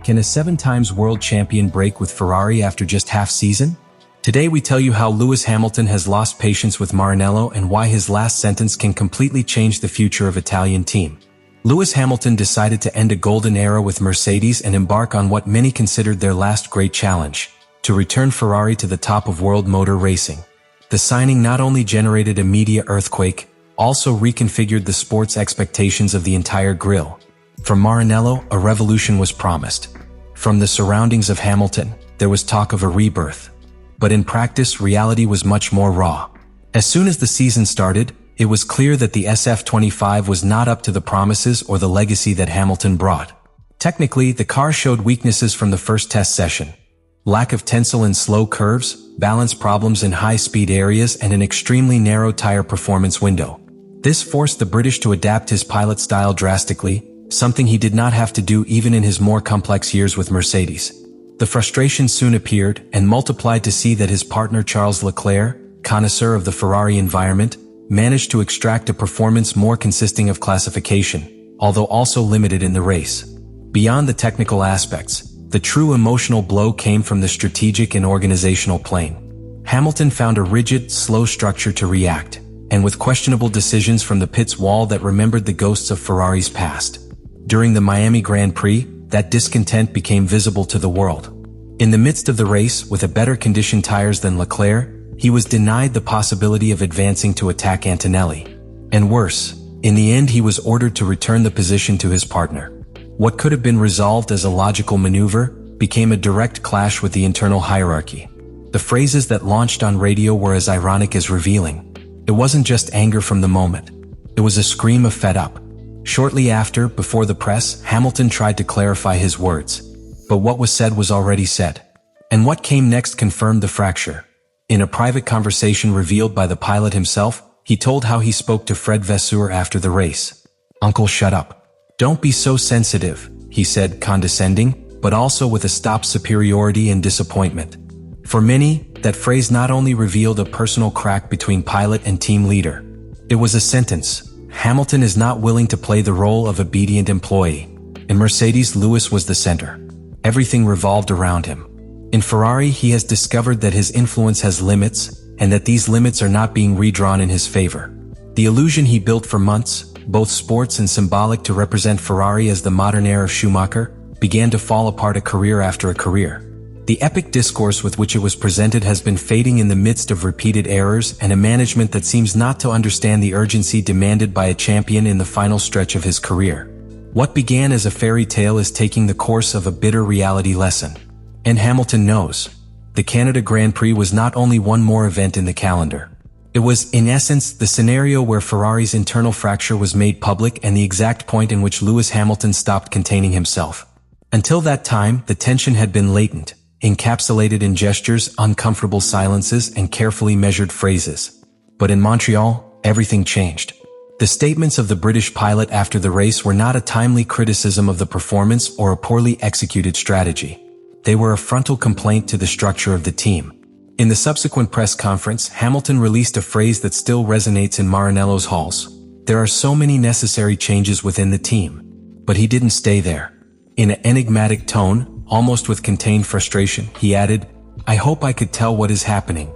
Can a 7-times world champion break with Ferrari after just half season? Today we tell you how Lewis Hamilton has lost patience with Maranello and why his last sentence can completely change the future of Italian team. Lewis Hamilton decided to end a golden era with Mercedes and embark on what many considered their last great challenge, to return Ferrari to the top of world motor racing. The signing not only generated a media earthquake, also reconfigured the sport's expectations of the entire grille. From Maranello, a revolution was promised. From the surroundings of Hamilton, there was talk of a rebirth. But in practice, reality was much more raw. As soon as the season started, it was clear that the SF25 was not up to the promises or the legacy that Hamilton brought. Technically, the car showed weaknesses from the first test session. Lack of tensile in slow curves, balance problems in high-speed areas, and an extremely narrow tire performance window. This forced the British to adapt his pilot style drastically, something he did not have to do even in his more complex years with Mercedes. The frustration soon appeared and multiplied to see that his partner Charles Leclerc, connoisseur of the Ferrari environment, managed to extract a performance more consisting of classification, although also limited in the race. Beyond the technical aspects, the true emotional blow came from the strategic and organizational plane. Hamilton found a rigid, slow structure to react, and with questionable decisions from the pit's wall that remembered the ghosts of Ferrari's past. During the Miami Grand Prix, that discontent became visible to the world. In the midst of the race, with a better conditioned tires than Leclerc, he was denied the possibility of advancing to attack Antonelli. And worse, in the end he was ordered to return the position to his partner. What could have been resolved as a logical maneuver became a direct clash with the internal hierarchy. The phrases that launched on radio were as ironic as revealing. It wasn't just anger from the moment. It was a scream of fed up. Shortly after, before the press, Hamilton tried to clarify his words. But what was said was already said. And what came next confirmed the fracture. In a private conversation revealed by the pilot himself, he told how he spoke to Fred Vasseur after the race. "Uncle, shut up. Don't be so sensitive," he said, condescending, but also with a stopped superiority and disappointment. For many, that phrase not only revealed a personal crack between pilot and team leader. It was a sentence. Hamilton is not willing to play the role of obedient employee. In Mercedes, Lewis was the center. Everything revolved around him. In Ferrari, he has discovered that his influence has limits, and that these limits are not being redrawn in his favor. The illusion he built for months, both sports and symbolic to represent Ferrari as the modern heir of Schumacher, began to fall apart a career after a career. The epic discourse with which it was presented has been fading in the midst of repeated errors and a management that seems not to understand the urgency demanded by a champion in the final stretch of his career. What began as a fairy tale is taking the course of a bitter reality lesson. And Hamilton knows. The Canada Grand Prix was not only one more event in the calendar. It was, in essence, the scenario where Ferrari's internal fracture was made public and the exact point in which Lewis Hamilton stopped containing himself. Until that time, the tension had been latent, encapsulated in gestures, uncomfortable silences, and carefully measured phrases. But in Montreal, everything changed. The statements of the British pilot after the race were not a timely criticism of the performance or a poorly executed strategy. They were a frontal complaint to the structure of the team. In the subsequent press conference, Hamilton released a phrase that still resonates in Maranello's halls. "There are so many necessary changes within the team." But he didn't stay there. In an enigmatic tone, almost with contained frustration, he added, "I hope I could tell what is happening."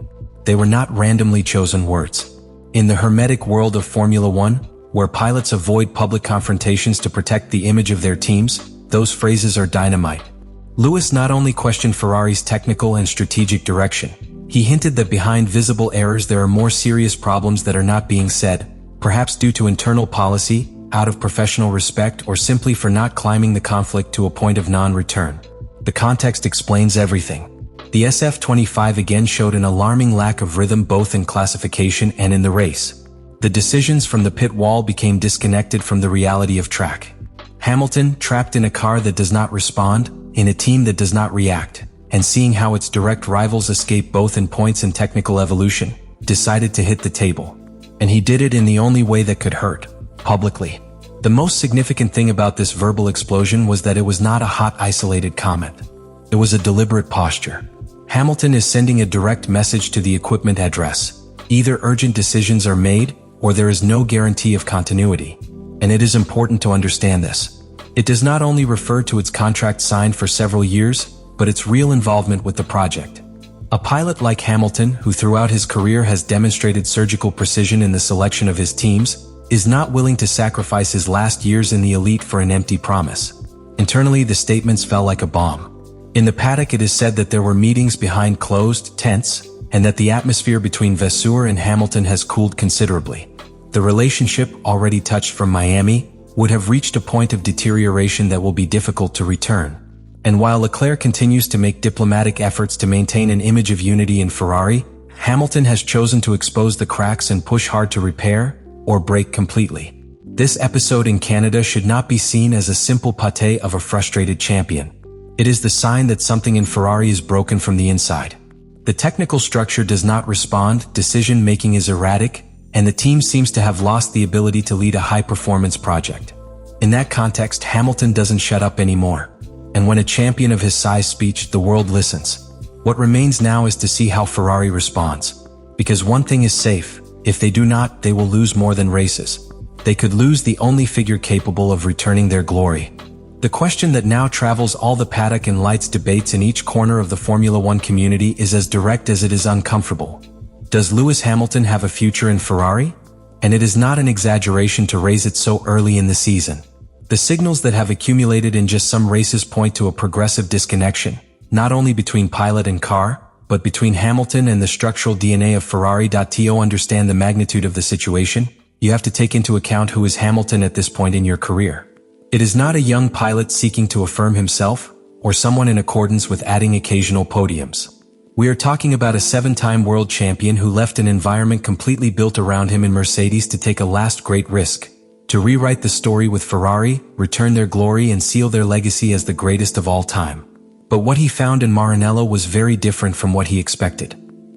They were not randomly chosen words. In the hermetic world of Formula One, where pilots avoid public confrontations to protect the image of their teams, those phrases are dynamite. Lewis not only questioned Ferrari's technical and strategic direction, he hinted that behind visible errors there are more serious problems that are not being said, perhaps due to internal policy, out of professional respect, or simply for not climbing the conflict to a point of non-return. The context explains everything. The SF25 again showed an alarming lack of rhythm both in classification and in the race. The decisions from the pit wall became disconnected from the reality of track. Hamilton, trapped in a car that does not respond, in a team that does not react, and seeing how its direct rivals escape both in points and technical evolution, decided to hit the table. And he did it in the only way that could hurt, publicly. The most significant thing about this verbal explosion was that it was not a hot, isolated comment. It was a deliberate posture. Hamilton is sending a direct message to the equipment address. Either urgent decisions are made, or there is no guarantee of continuity. And it is important to understand this. It does not only refer to its contract signed for several years, but its real involvement with the project. A pilot like Hamilton, who throughout his career has demonstrated surgical precision in the selection of his teams, is not willing to sacrifice his last years in the elite for an empty promise. Internally, the statements fell like a bomb. In the paddock, it is said that there were meetings behind closed tents, and that the atmosphere between Vasseur and Hamilton has cooled considerably. The relationship, already touched from Miami, would have reached a point of deterioration that will be difficult to return. And while Leclerc continues to make diplomatic efforts to maintain an image of unity in Ferrari, Hamilton has chosen to expose the cracks and push hard to repair or break completely. This episode in Canada should not be seen as a simple pate of a frustrated champion. It is the sign that something in Ferrari is broken from the inside. The technical structure does not respond, decision-making is erratic, and the team seems to have lost the ability to lead a high-performance project. In that context, Hamilton doesn't shut up anymore. And when a champion of his size speaks, the world listens. What remains now is to see how Ferrari responds. Because one thing is safe, if they do not, they will lose more than races. They could lose the only figure capable of returning their glory. The question that now travels all the paddock and lights debates in each corner of the Formula One community is as direct as it is uncomfortable. Does Lewis Hamilton have a future in Ferrari? And it is not an exaggeration to raise it so early in the season. The signals that have accumulated in just some races point to a progressive disconnection, not only between pilot and car, but between Hamilton and the structural DNA of Ferrari. To understand the magnitude of the situation, you have to take into account who is Hamilton at this point in your career. It is not a young pilot seeking to affirm himself, or someone in accordance with adding occasional podiums. We are talking about a 7-time world champion who left an environment completely built around him in Mercedes to take a last great risk, to rewrite the story with Ferrari, return their glory and seal their legacy as the greatest of all time. But what he found in Maranello was very different from what he expected.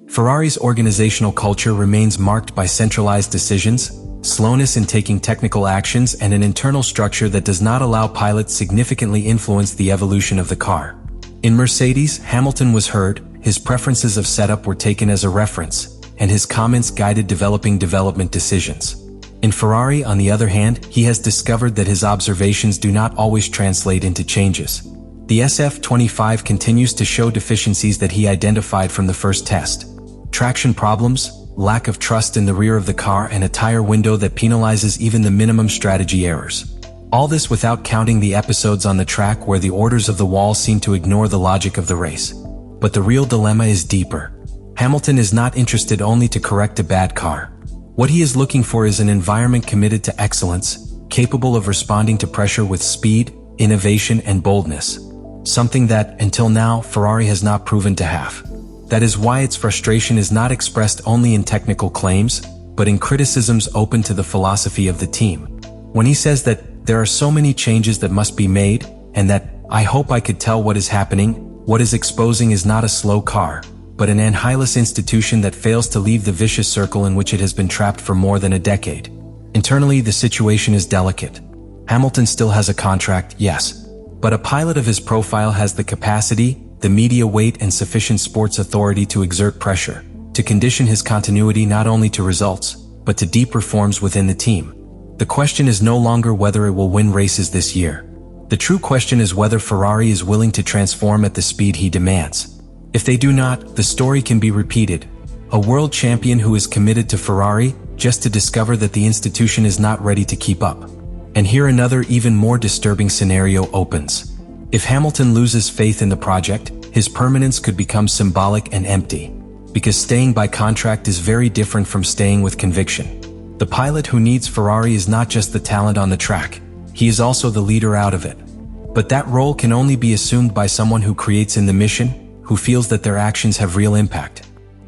Ferrari's organizational culture remains marked by centralized decisions, slowness in taking technical actions, and an internal structure that does not allow pilots significantly influence the evolution of the car. In Mercedes, Hamilton was heard, his preferences of setup were taken as a reference, and his comments guided development decisions. In Ferrari, on the other hand, he has discovered that his observations do not always translate into changes. The SF25 continues to show deficiencies that he identified from the first test. Traction problems, lack of trust in the rear of the car, and a tire window that penalizes even the minimum strategy errors. All this without counting the episodes on the track where the orders of the wall seem to ignore the logic of the race. But the real dilemma is deeper. Hamilton is not interested only to correct a bad car. What he is looking for is an environment committed to excellence, capable of responding to pressure with speed, innovation, and boldness. Something that, until now, Ferrari has not proven to have. That is why its frustration is not expressed only in technical claims, but in criticisms open to the philosophy of the team. When he says that there are so many changes that must be made, and that, I hope I could tell what is happening, what is exposing is not a slow car, but an anhilous institution that fails to leave the vicious circle in which it has been trapped for more than a decade. Internally, the situation is delicate. Hamilton still has a contract, yes, but a pilot of his profile has the capacity, the media weight, and sufficient sports authority to exert pressure, to condition his continuity not only to results, but to deep reforms within the team. The question is no longer whether it will win races this year. The true question is whether Ferrari is willing to transform at the speed he demands. If they do not, the story can be repeated. A world champion who is committed to Ferrari, just to discover that the institution is not ready to keep up. And here another even more disturbing scenario opens. If Hamilton loses faith in the project, his permanence could become symbolic and empty. Because staying by contract is very different from staying with conviction. The pilot who needs Ferrari is not just the talent on the track, he is also the leader out of it. But that role can only be assumed by someone who creates in the mission, who feels that their actions have real impact.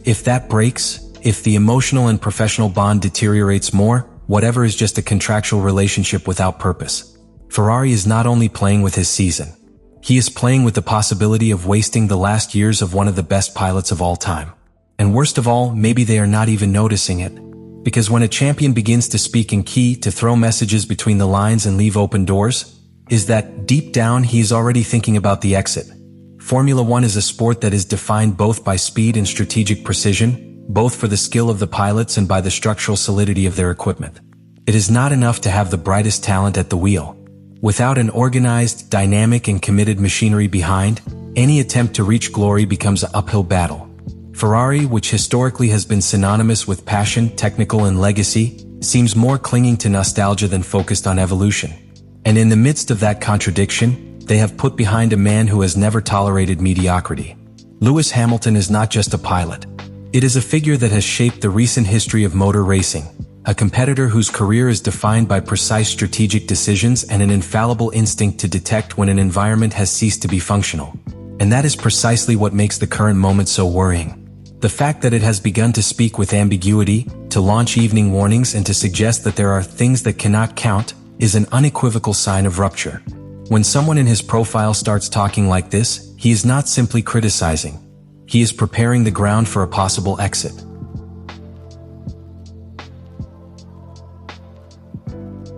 If that breaks, if the emotional and professional bond deteriorates more, whatever is just a contractual relationship without purpose. Ferrari is not only playing with his season. He is playing with the possibility of wasting the last years of one of the best pilots of all time. And worst of all, maybe they are not even noticing it. Because when a champion begins to speak in key, to throw messages between the lines and leave open doors, is that deep down he is already thinking about the exit. Formula One is a sport that is defined both by speed and strategic precision, both for the skill of the pilots and by the structural solidity of their equipment. It is not enough to have the brightest talent at the wheel. Without an organized, dynamic, and committed machinery behind, any attempt to reach glory becomes an uphill battle. Ferrari, which historically has been synonymous with passion, technical, and legacy, seems more clinging to nostalgia than focused on evolution. And in the midst of that contradiction, they have put behind a man who has never tolerated mediocrity. Lewis Hamilton is not just a pilot. It is a figure that has shaped the recent history of motor racing, a competitor whose career is defined by precise strategic decisions and an infallible instinct to detect when an environment has ceased to be functional. And that is precisely what makes the current moment so worrying. The fact that it has begun to speak with ambiguity, to launch evening warnings, and to suggest that there are things that cannot count, is an unequivocal sign of rupture. When someone in his profile starts talking like this, he is not simply criticizing. He is preparing the ground for a possible exit.